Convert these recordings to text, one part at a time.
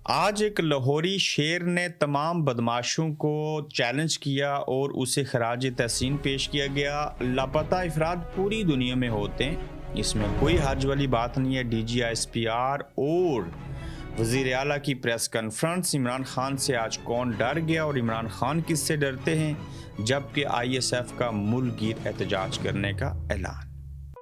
आज एक लाहौरी शेर ने तमाम बदमाशों को चैलेंज किया और उसे खराज तहसीन पेश किया गया। लापता अफराद पूरी दुनिया में होते हैं, इसमें कोई हर्ज वाली बात नहीं है। DGISPR और वज़ीर आला की प्रेस कॉन्फ्रेंस, इमरान खान से आज कौन डर गया और इमरान खान किससे डरते हैं, जबकि ISF का मुल्कगीर एहतजाज करने का ऐलान।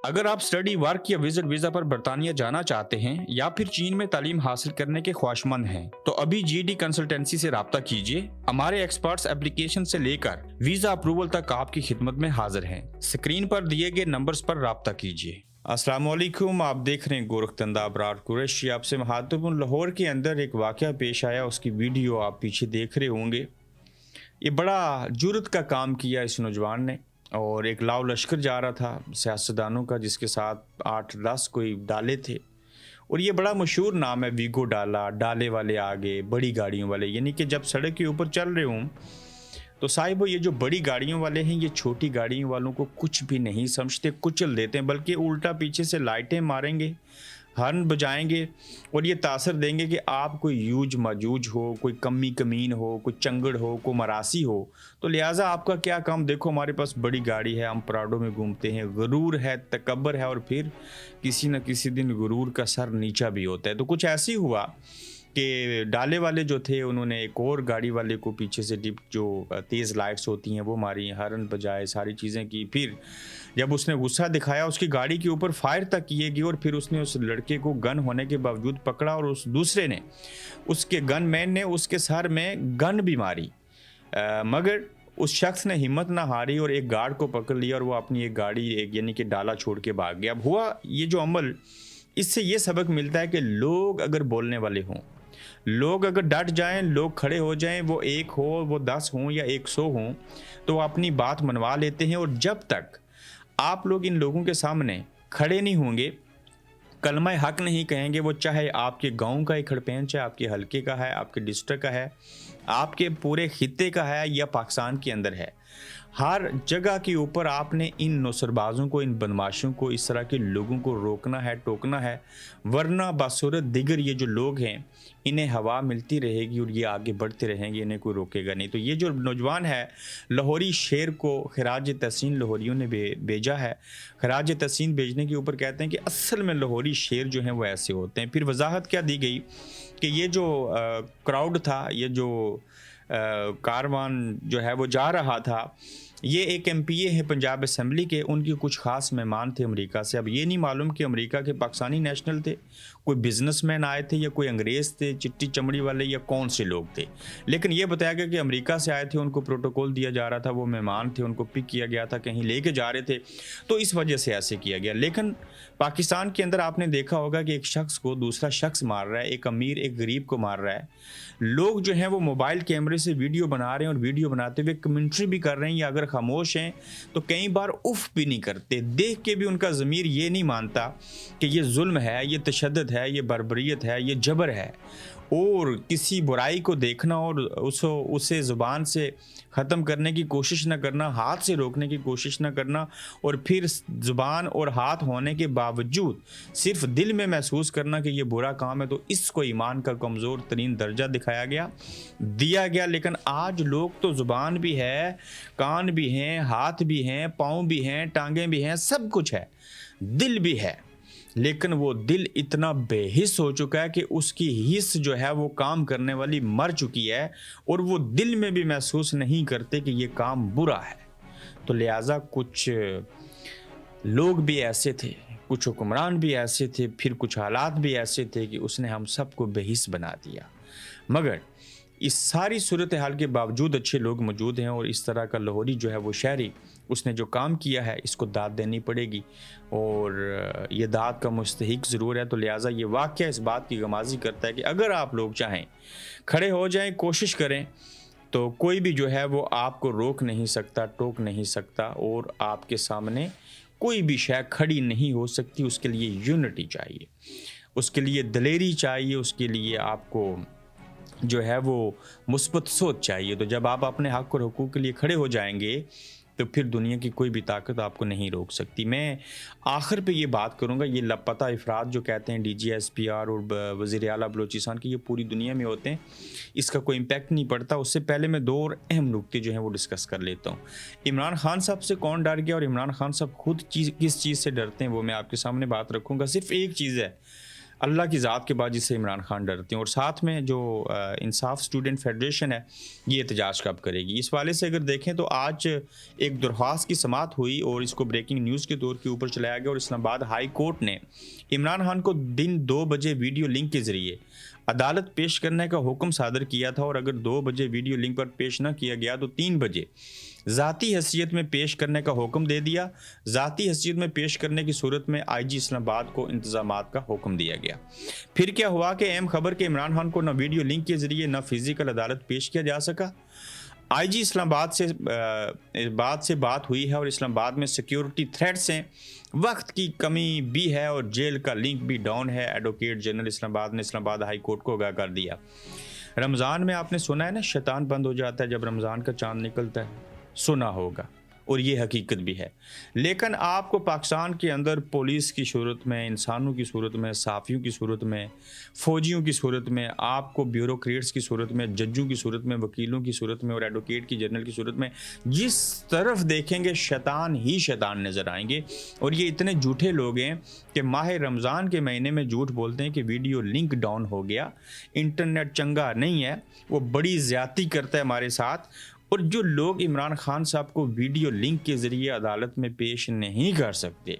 अगर आप स्टडी, वर्क या विजिट वीजा पर बरतानिया जाना चाहते हैं या फिर चीन में तालीम हासिल करने के ख्वाहिशमंद हैं, तो अभी GD कंसल्टेंसी से राब्ता कीजिए। हमारे एक्सपर्ट्स एप्लीकेशन से लेकर वीजा अप्रूवल तक आपकी खिदमत में हाजिर हैं। स्क्रीन पर दिए गए नंबर्स पर राब्ता कीजिए। अस्सलाम वालेकुम, आप देख रहे हैं गोरखतंदा अबरार कुरैशी। आपसे महत्वपूर्ण लाहौर के अंदर एक वाक़या पेश आया, उसकी वीडियो आप पीछे देख रहे होंगे। ये बड़ा जुर्रत का काम किया इस नौजवान ने, और एक लाव लश्कर जा रहा था सियासतदानों का, जिसके साथ 8-10 कोई डाले थे। और ये बड़ा मशहूर नाम है, वीगो डाला, डाले वाले आगे, बड़ी गाड़ियों वाले। यानी कि जब सड़क के ऊपर चल रहे हों तो साहिब ये जो बड़ी गाड़ियों वाले हैं, ये छोटी गाड़ियों वालों को कुछ भी नहीं समझते, कुचल देते हैं, बल्कि उल्टा पीछे से लाइटें मारेंगे, हॉर्न बजाएंगे और ये तासर देंगे कि आप कोई यूज मजूज हो, कोई कमी कमीन हो, कोई चंगड़ हो, कोई मरासी हो, तो लिहाजा आपका क्या काम। देखो हमारे पास बड़ी गाड़ी है, हम पराडों में घूमते हैं। गुरूर है, तकब्बर है, और फिर किसी न किसी दिन गुरूर का सर नीचा भी होता है। तो कुछ ऐसी हुआ कि डाले वाले जो थे, उन्होंने एक और गाड़ी वाले को पीछे से डिप, जो तेज़ लाइट्स होती हैं वो मारी, हॉर्न बजाए, सारी चीज़ें की। फिर जब उसने गुस्सा दिखाया, उसकी गाड़ी के ऊपर फायर तक किए गए, और फिर उसने उस लड़के को गन होने के बावजूद पकड़ा, और उस दूसरे ने, उसके गन मैन ने उसके सर में गन भी मारी। मगर उस शख्स ने हिम्मत ना हारी और एक गार्ड को पकड़ लिया, और वो अपनी एक गाड़ी, एक यानी कि डाला छोड़ के भाग गया। अब हुआ ये जो अमल, इससे ये सबक मिलता है कि लोग अगर बोलने वाले हों, लोग अगर डट जाएं, लोग खड़े हो जाएं, वो 1 हो, वो 10 हों या 100 हों, तो अपनी बात मनवा लेते हैं। और जब तक आप लोग इन लोगों के सामने खड़े नहीं होंगे, कलमा हक नहीं कहेंगे, वो चाहे आपके गांव का एक खड़पेंच है, आपके हलके का है, आपके डिस्ट्रिक्ट का है, आपके पूरे खित्ते का है या पाकिस्तान के अंदर है, हर जगह के ऊपर आपने इन नौसरबाजों को, इन बदमाशों को, इस तरह के लोगों को रोकना है, टोकना है। वरना बासूरत दिगर ये जो लोग हैं, इन्हें हवा मिलती रहेगी और ये आगे बढ़ते रहेंगे, इन्हें कोई रोकेगा नहीं। तो ये जो नौजवान है, लाहौरी शेर को खराज तहसीन लाहौरियों ने भेजा है। खराज तहसीन भेजने के ऊपर कहते हैं कि असल में लाहौरी शेर जो हैं वो ऐसे होते हैं। फिर वजाहत क्या दी गई कि ये जो क्राउड था, ये जो कारवान जो है वो जा रहा था, ये एक MPA है पंजाब असम्बली के, उनके कुछ ख़ास मेहमान थे अमेरिका से। अब ये नहीं मालूम कि अमेरिका के पाकिस्तानी नेशनल थे, कोई बिजनेसमैन आए थे, या कोई अंग्रेज़ थे, चिट्टी चमड़ी वाले, या कौन से लोग थे। लेकिन ये बताया गया कि अमेरिका से आए थे, उनको प्रोटोकॉल दिया जा रहा था, वो मेहमान थे, उनको पिक किया गया था, कहीं लेके जा रहे थे, तो इस वजह से ऐसे किया गया। लेकिन पाकिस्तान के अंदर आपने देखा होगा कि एक शख्स को दूसरा शख्स मार रहा है, एक अमीर एक गरीब को मार रहा है। लोग जो हैं वो मोबाइल कैमरे से वीडियो बना रहे हैं, और वीडियो बनाते हुए कमेंट्री भी कर रहे हैं, या अगर खामोश हैं तो कई बार उफ भी नहीं करते। देख के भी उनका ज़मीर ये नहीं मानता कि ये जुल्म है, ये तशद्दुद है, ये बर्बरियत है, ये जबर है। और किसी बुराई को देखना और उसे ज़ुबान से ख़त्म करने की कोशिश न करना, हाथ से रोकने की कोशिश न करना, और फिर ज़ुबान और हाथ होने के बावजूद सिर्फ दिल में महसूस करना कि ये बुरा काम है, तो इसको ईमान का कमज़ोर तरीन दर्जा दिया गया। लेकिन आज लोग तो ज़ुबान भी है, कान भी हैं, हाथ भी हैं, पाँव भी हैं, टांगें भी हैं, सब कुछ है, दिल भी है, लेकिन वो दिल इतना बेहिस हो चुका है कि उसकी हिस्स जो है वो काम करने वाली मर चुकी है, और वो दिल में भी महसूस नहीं करते कि ये काम बुरा है। तो लिहाजा कुछ लोग भी ऐसे थे, कुछ हुक्मरान भी ऐसे थे, फिर कुछ हालात भी ऐसे थे कि उसने हम सबको बेहिस बना दिया। मगर इस सारी सूरत हाल के बावजूद अच्छे लोग मौजूद हैं, और इस तरह का लाहौरी जो है वो शहरी, उसने जो काम किया है इसको दाद देनी पड़ेगी, और ये दाद का मुस्तहिक ज़रूर है। तो लिहाजा ये वाक़या इस बात की गमाज़ी करता है कि अगर आप लोग चाहें, खड़े हो जाएं, कोशिश करें, तो कोई भी जो है वो आपको रोक नहीं सकता, टोक नहीं सकता, और आपके सामने कोई भी शय खड़ी नहीं हो सकती। उसके लिए यूनिटी चाहिए, उसके लिए दलेरी चाहिए, उसके लिए आपको जो है वो मुस्बत सोच चाहिए। तो जब आप अपने हक़ और हुकूक़ के लिए खड़े हो जाएंगे, تو پھر دنیا کی کوئی بھی طاقت آپ کو نہیں روک سکتی۔ میں آخر پہ یہ بات کروں گا، یہ لاپتہ افراد جو کہتے ہیں D G S P R اور وزیر اعلیٰ بلوچستان کی، یہ پوری دنیا میں ہوتے ہیں، اس کا کوئی امپیکٹ نہیں پڑتا۔ اس سے پہلے میں 2 اور اہم نکتے جو ہیں وہ ڈسکس کر لیتا ہوں۔ عمران خان صاحب سے کون ڈر گیا اور عمران خان صاحب خود کس چیز سے ڈرتے ہیں، وہ میں آپ کے سامنے بات رکھوں گا۔ صرف ایک چیز ہے اللہ کی ذات کے بعد جس سے عمران خان ڈرتے ہیں، اور ساتھ میں جو انصاف اسٹوڈنٹ فیڈریشن ہے یہ احتجاج کب کرے گی۔ اس والے سے اگر دیکھیں تو آج ایک درخواست کی سماعت ہوئی اور اس کو بریکنگ نیوز کے طور کے اوپر چلایا گیا، اور اسلام آباد ہائی کورٹ نے عمران خان کو دن 2 بجے ویڈیو لنک کے ذریعے عدالت پیش کرنے کا حکم صادر کیا تھا، اور اگر 2 بجے ویڈیو لنک پر پیش نہ کیا گیا تو 3 بجے ذاتی حیثیت میں پیش کرنے کا حکم دے دیا۔ ذاتی حیثیت میں پیش کرنے کی صورت میں آئی جی اسلام آباد کو انتظامات کا حکم دیا گیا۔ پھر کیا ہوا کہ اہم خبر کہ عمران خان کو نہ ویڈیو لنک کے ذریعے نہ فزیکل عدالت پیش کیا جا سکا۔ آئی جی اسلام آباد سے بات ہوئی ہے، اور اسلام آباد میں سیکیورٹی تھریٹس ہیں، وقت کی کمی بھی ہے، اور جیل کا لنک بھی ڈاؤن ہے۔ ایڈوکیٹ جنرل اسلام آباد نے اسلام آباد ہائی کورٹ کو آگاہ کر دیا۔ رمضان میں آپ نے سنا ہے نا، شیطان بند ہو جاتا ہے جب رمضان کا چاند نکلتا ہے، سنا ہوگا، اور یہ حقیقت بھی ہے۔ لیکن آپ کو پاکستان کے اندر پولیس کی صورت میں، انسانوں کی صورت میں، صحافیوں کی صورت میں، فوجیوں کی صورت میں، آپ کو بیوروکریٹس کی صورت میں، ججوں کی صورت میں، وکیلوں کی صورت میں، اور ایڈوکیٹ کی جنرل کی صورت میں، جس طرف دیکھیں گے شیطان ہی شیطان نظر آئیں گے۔ اور یہ اتنے جھوٹے لوگ ہیں کہ ماہ رمضان کے مہینے میں جھوٹ بولتے ہیں کہ ویڈیو لنک ڈاؤن ہو گیا، انٹرنیٹ چنگا نہیں ہے، وہ بڑی زیادتی کرتا ہے ہمارے ساتھ۔ اور جو لوگ عمران خان صاحب کو ویڈیو لنک کے ذریعے عدالت میں پیش نہیں کر سکتے،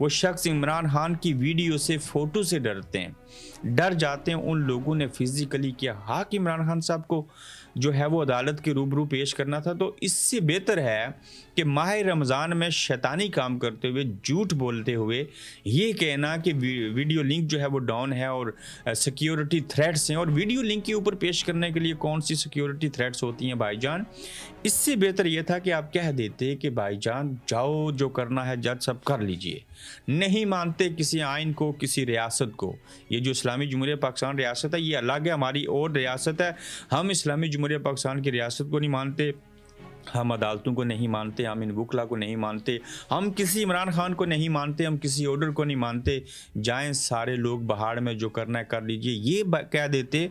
وہ شخص عمران خان کی ویڈیو سے، فوٹو سے ڈرتے ہیں، ڈر جاتے ہیں۔ ان لوگوں نے فزیکلی کیا حق عمران خان صاحب کو جو ہے وہ عدالت کے روبرو پیش کرنا تھا۔ تو اس سے بہتر ہے کہ ماہ رمضان میں شیطانی کام کرتے ہوئے، جھوٹ بولتے ہوئے یہ کہنا کہ ویڈیو لنک جو ہے وہ ڈاؤن ہے اور سیکیورٹی تھریٹس ہیں، اور ویڈیو لنک کے اوپر پیش کرنے کے لیے کون سی سیکیورٹی تھریٹس ہوتی ہیں بھائی جان؟ اس سے بہتر یہ تھا کہ آپ کہہ دیتے کہ بھائی جان جاؤ، جو کرنا ہے جج سب کر لیجئے۔ نہیں مانتے کسی آئین کو، کسی ریاست کو، یہ جو اسلامی جمہوریہ پاکستان ریاست ہے یہ الگ ہے، ہماری اور ریاست ہے، ہم اسلامی جمہوریہ پاکستان کی ریاست کو نہیں مانتے، ہم عدالتوں کو نہیں مانتے، ہم ان وکلا کو نہیں مانتے، ہم کسی عمران خان کو نہیں مانتے، ہم کسی آرڈر کو نہیں مانتے، جائیں سارے لوگ بہاڑ میں، جو کرنا ہے کر لیجئے، یہ کہہ دیتے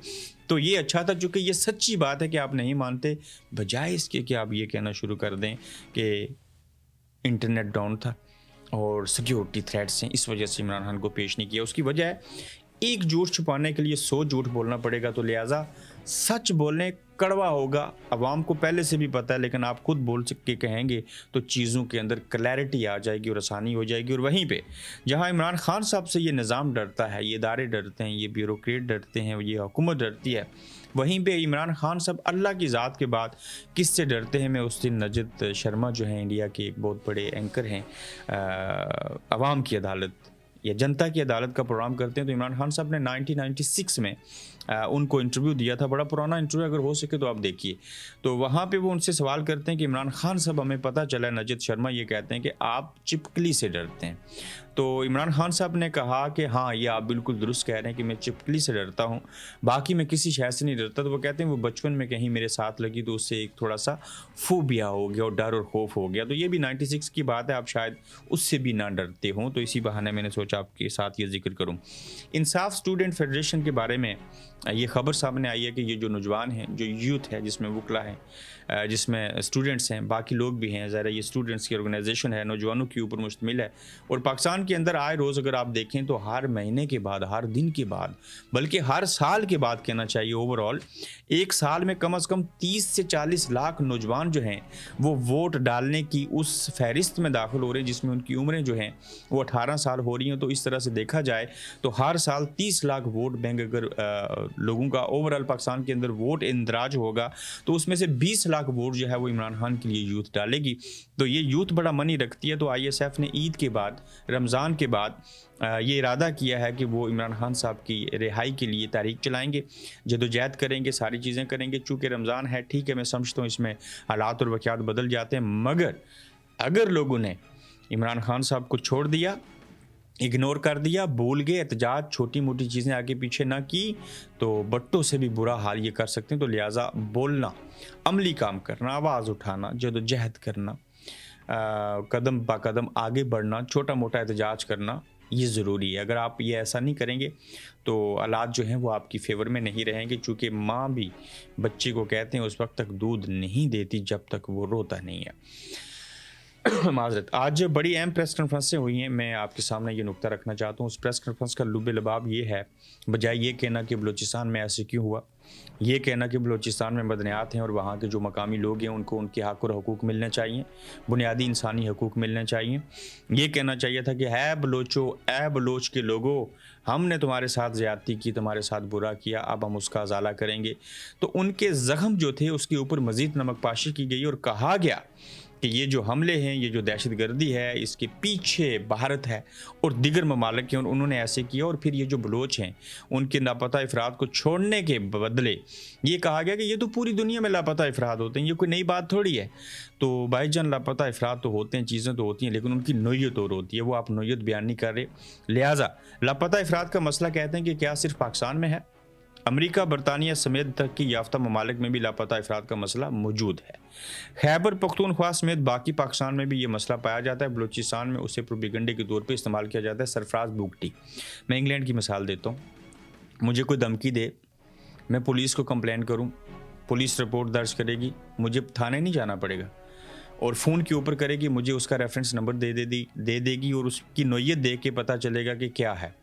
تو یہ اچھا تھا۔ چونکہ یہ سچی بات ہے کہ آپ نہیں مانتے، بجائے اس کے کہ آپ یہ کہنا شروع کر دیں کہ انٹرنیٹ ڈاؤن تھا اور سیکیورٹی تھریٹس ہیں، اس وجہ سے عمران خان کو پیش نہیں کیا۔ اس کی وجہ ہے ایک جھوٹ چھپانے کے لیے 100 جھوٹ بولنا پڑے گا، تو لہٰذا سچ بولنے کڑوا ہوگا، عوام کو پہلے سے بھی پتہ ہے، لیکن آپ خود بول کے کہیں گے تو چیزوں کے اندر کلیئرٹی آ جائے گی اور آسانی ہو جائے گی۔ اور وہیں پہ جہاں عمران خان صاحب سے یہ نظام ڈرتا ہے، یہ ادارے ڈرتے ہیں، یہ بیوروکریٹ ڈرتے ہیں، یہ حکومت ڈرتی ہے، وہیں پہ عمران خان صاحب اللہ کی ذات کے بعد کس سے ڈرتے ہیں؟ میں اس دن نجد شرما جو ہیں انڈیا کے ایک بہت بڑے اینکر ہیں، عوام کی عدالت یا جنتا کی عدالت کا پروگرام کرتے ہیں، تو عمران خان صاحب نے 1996 میں ان کو انٹرویو دیا تھا، بڑا پرانا انٹرویو، اگر ہو سکے تو آپ دیکھیے۔ تو وہاں پہ وہ ان سے سوال کرتے ہیں کہ عمران خان صاحب ہمیں پتہ چلا، نجد شرما یہ کہتے ہیں کہ آپ چپکلی سے ڈرتے ہیں۔ تو عمران خان صاحب نے کہا کہ ہاں یہ آپ بالکل درست کہہ رہے ہیں کہ میں چپکلی سے ڈرتا ہوں، باقی میں کسی شے سے نہیں ڈرتا۔ تو وہ کہتے ہیں وہ بچپن میں کہیں میرے ساتھ لگی تو اس سے ایک تھوڑا سا فوبیا ہو گیا اور ڈر اور خوف ہو گیا۔ تو یہ بھی 96 کی بات ہے، آپ شاید اس سے بھی نہ ڈرتے ہوں، تو اسی بہانے میں نے سوچا آپ کے ساتھ یہ ذکر کروں۔ انصاف اسٹوڈنٹ فیڈریشن کے بارے میں یہ خبر سامنے آئی ہے کہ یہ جو نوجوان ہیں، جو یوتھ ہے، جس میں وکلا ہیں، جس میں اسٹوڈنٹس ہیں، باقی لوگ بھی ہیں، ظاہر یہ اسٹوڈنٹس کی آرگنائزیشن ہے، نوجوانوں کے اوپر مشتمل ہے، اور پاکستان کے اندر آئے روز اگر آپ دیکھیں تو ہر مہینے کے بعد، ہر دن کے بعد، بلکہ ہر سال کے بعد کہنا چاہیے، اوور آل ایک سال میں کم از کم 30 سے 40 لاکھ نوجوان جو ہیں وہ ووٹ ڈالنے کی اس فہرست میں داخل ہو رہے ہیں جس میں ان کی عمریں جو ہیں وہ 18 سال ہو رہی ہیں۔ تو اس طرح سے دیکھا جائے تو ہر سال 30 لاکھ ووٹ بینک اگر لوگوں کا اوور آل پاکستان کے اندر ووٹ اندراج ہوگا تو اس میں سے 20 لاکھ ووٹ جو ہے وہ عمران خان کے لیے یوتھ ڈالے گی۔ تو یہ یوتھ بڑا منی رکھتی ہے، تو آئی ایس ایف نے عید کے بعد، رمضان کے بعد یہ ارادہ کیا ہے کہ وہ عمران خان صاحب کی رہائی کے لیے تحریک چلائیں گے، جدوجہد کریں گے، ساری چیزیں کریں گے۔ چونکہ رمضان ہے، ٹھیک ہے، میں سمجھتا ہوں اس میں حالات اور واقعات بدل جاتے ہیں، مگر اگر لوگوں نے عمران خان صاحب کو چھوڑ دیا، اگنور کر دیا، بھول گئے، احتجاج، چھوٹی موٹی چیزیں آگے پیچھے نہ کی، تو بٹوں سے بھی برا حال یہ کر سکتے ہیں۔ تو لہٰذا بولنا، عملی کام کرنا، آواز اٹھانا، جدوجہد کرنا، कदम बा कदम आगे बढ़ना, छोटा मोटा एहतजाज करना ये ज़रूरी है। अगर आप ये ऐसा नहीं करेंगे तो हालात जो हैं वो आपकी फ़ेवर में नहीं रहेंगे, चूँकि माँ भी बच्चे को कहते हैं उस वक़्त तक दूध नहीं देती जब तक वो रोता नहीं है। माज़रत, आज बड़ी अहम प्रेस कॉन्फ्रेंसें हुई हैं, मैं आपके सामने ये नुक्ता रखना चाहता हूँ। उस प्रेस कॉन्फ्रेंस का लुब-ए-लबाब ये है, बजाय ये कहना कि बलूचिस्तान में ऐसे क्यों हुआ, ये कहना कि बलूचिस्तान में बदनियात हैं और वहाँ के जो मकामी लोग हैं उनको उनके हक़ और हकूक़ मिलने चाहिए, बुनियादी इंसानी हकूक़ मिलने चाहिए। ये कहना चाहिए था कि है बलोचो, ए बलोच के लोगों, हमने तुम्हारे साथ ज़्यादती की, तुम्हारे साथ बुरा किया, अब हम उसका अज़ाला करेंगे। तो उनके ज़ख्म जो थे उसके ऊपर मज़ीद नमकपाशी की गई और कहा गया कि ये जो हमले हैं, ये जो दहशतगर्दी है, इसके पीछे भारत है और दीगर ममालिक हैं और उन्होंने ऐसे किया। और फिर ये जो बलोच हैं उनके लापता अफराद को छोड़ने के बदले ये कहा गया कि ये तो पूरी दुनिया में लापता अफराद होते हैं, ये कोई नई बात थोड़ी है। तो भाईजान, लापता अफराद तो होते हैं, चीज़ें तो होती हैं, लेकिन उनकी नोयत और होती है, वो आप नोयत बयान नहीं कर रहे। लिहाजा लापता अफराद का मसला कहते हैं कि क्या सिर्फ पाकिस्तान में है? अमेरिका, बरतानिया समेत तरक्की याफ्ता ममालिक में भी लापता अफराद का मसला मौजूद है। खैबर पख्तूनख्वा समेत बाकी पाकिस्तान में भी ये मसला पाया जाता है। बलूचिस्तान में उसे प्रोपेगेंडे के तौर पे इस्तेमाल किया जाता है। सरफराज बुगटी, मैं इंग्लैंड की मिसाल देता हूँ। मुझे कोई धमकी दे, मैं पुलिस को कंप्लेंट करूँ, पुलिस रिपोर्ट दर्ज करेगी, मुझे थाने नहीं जाना पड़ेगा और फ़ोन के ऊपर करेगी, मुझे उसका रेफरेंस नंबर दे देगी और उसकी नोयत देख के पता चलेगा कि क्या है।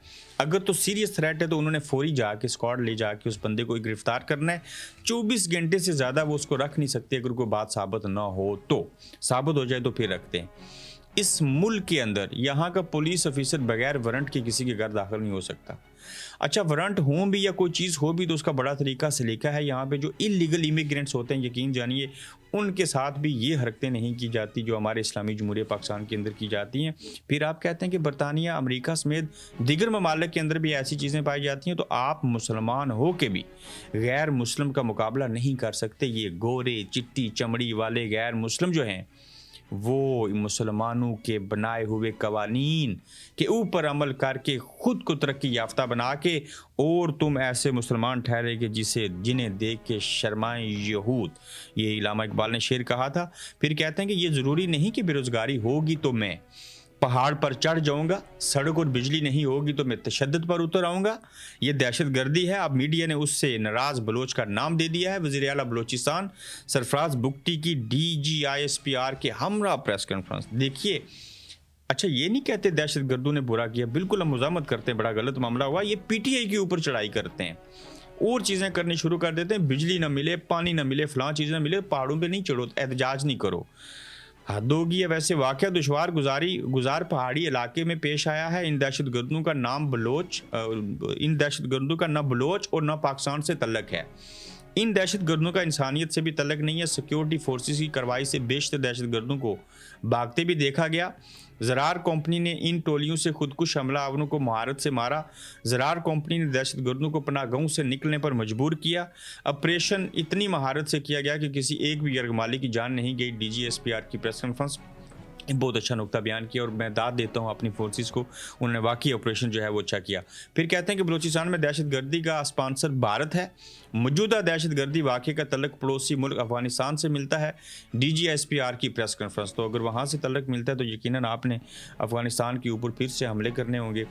अगर तो सीरियस थ्रेट है तो उन्होंने फौरी जाके स्क्वाड ले जाके उस बंदे को गिरफ्तार करना है। 24 घंटे से ज़्यादा वो उसको रख नहीं सकते। अगर कोई बात साबित ना हो तो, साबित हो जाए तो फिर रखते हैं। इस मुल्क के अंदर यहाँ का पुलिस ऑफिसर बगैर वारंट के किसी के घर दाखिल नहीं हो सकता। अच्छा, वारंट हो भी या कोई चीज़ हो भी तो उसका बड़ा तरीका सलीका है। यहाँ पे जो इलीगल इमिग्रेंट्स होते हैं, यकीन जानिए उनके साथ भी ये हरकतें नहीं की जाती जो हमारे इस्लामी जमहूरिया पाकिस्तान के अंदर की जाती हैं। फिर आप कहते हैं कि बरतानिया, अमेरिका समेत दीगर ममालिक के अंदर भी ऐसी चीज़ें पाई जाती हैं। तो आप मुसलमान हो के भी गैर मुस्लिम का मुकाबला नहीं कर सकते। ये गोरे चिट्टी चमड़ी वाले गैर मुस्लिम जो हैं वो मुसलमानों के बनाए हुए कवानीन के ऊपर अमल करके खुद को तरक्की याफ्ता बना के, और तुम ऐसे मुसलमान ठहरे कि जिन्हें देख के शर्माएं यहूद। ये इलामा इकबाल ने शेर कहा था। फिर कहते हैं कि ये ज़रूरी नहीं कि बेरोज़गारी होगी तो मैं पहाड़ पर चढ़ जाऊंगा, सड़क और बिजली नहीं होगी तो मैं तशद्दुद पर उतर आऊँगा। ये दहशत गर्दी है। अब मीडिया ने उससे नाराज़ बलोच का नाम दे दिया है। वज़ीर आला बलोचिस्तान सरफराज बुगटी की DGISPR के हमरा प्रेस कॉन्फ्रेंस देखिए। अच्छा, ये नहीं कहते दहशत गर्दों ने बुरा किया, बिल्कुल हम मज़ामत करते हैं, बड़ा गलत मामला हुआ। ये PTI के ऊपर चढ़ाई करते हैं और चीज़ें करनी शुरू कर देते हैं। बिजली ना मिले, पानी ना मिले, फलां चीज़ ना मिले, पहाड़ों पे नहीं चढ़ो, एहतजाज नहीं करो, हद होगी है। वैसे वाक़या दुश्वार गुजार पहाड़ी इलाके में पेश आया है। इन दहशत गर्दों का न बलोच और न पाकिस्तान से तल्लक है। इन दहशत गर्दों का इंसानियत से भी तल्लक नहीं है। सिक्योरिटी फोर्सेस की कार्रवाई से बेशतर दहशत गर्दों को भागते भी देखा गया। ज़रार कंपनी ने इन टोलियों से खुदकुश हमलावरों को महारत से मारा। ज़रार कंपनी ने दहशत गर्दों को पनाह गाहों से निकलने पर मजबूर किया। ऑपरेशन इतनी महारत से किया गया कि किसी एक भी यरगमाली की जान नहीं गई। DGSPR की प्रेस कॉन्फ्रेंस बहुत अच्छा नुक्ता बयान किया और मैं दाद देता हूँ अपनी फोर्सेस को, उन्होंने वाकई ऑपरेशन जो है वो अच्छा किया। फिर कहते हैं कि बलूचिस्तान में दहशत गर्दी का स्पॉन्सर भारत है। मौजूदा दहशत गर्दी वाक़े का तल्लक पड़ोसी मुल्क अफगानिस्तान से मिलता है। DGSPR की प्रेस कॉन्फ्रेंस, तो अगर वहाँ से तल्लक मिलता है तो यकीनन आपने अफगानिस्तान के ऊपर फिर से हमले करने होंगे।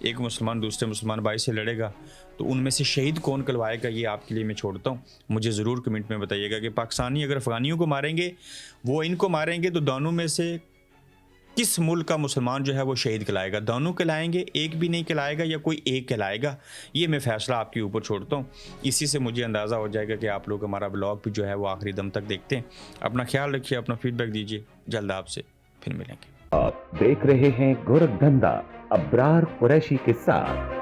एक मुसलमान दूसरे मुसलमान भाई से लड़ेगा तो उनमें से शहीद कौन करवाएगा, ये आपके लिए मैं छोड़ता हूँ। मुझे ज़रूर कमेंट में बताइएगा कि पाकिस्तानी अगर अफ़गानियों को मारेंगे, वो इनको मारेंगे, तो दोनों में से किस मुल्क का मुसलमान जो है वो शहीद कहलाएगा? दोनों कहलाएंगे, एक भी नहीं कहलाएगा, या कोई एक कहलाएगा? ये मैं फ़ैसला आपके ऊपर छोड़ता हूँ। इसी से मुझे अंदाज़ा हो जाएगा कि आप लोग हमारा ब्लॉग भी जो है वो आखिरी दम तक देखते हैं। अपना ख्याल रखिए, अपना फीडबैक दीजिए। जल्द आपसे फिर मिलेंगे। आप देख रहे हैं गोरखधंधा अब्रार कुरैशी के साथ।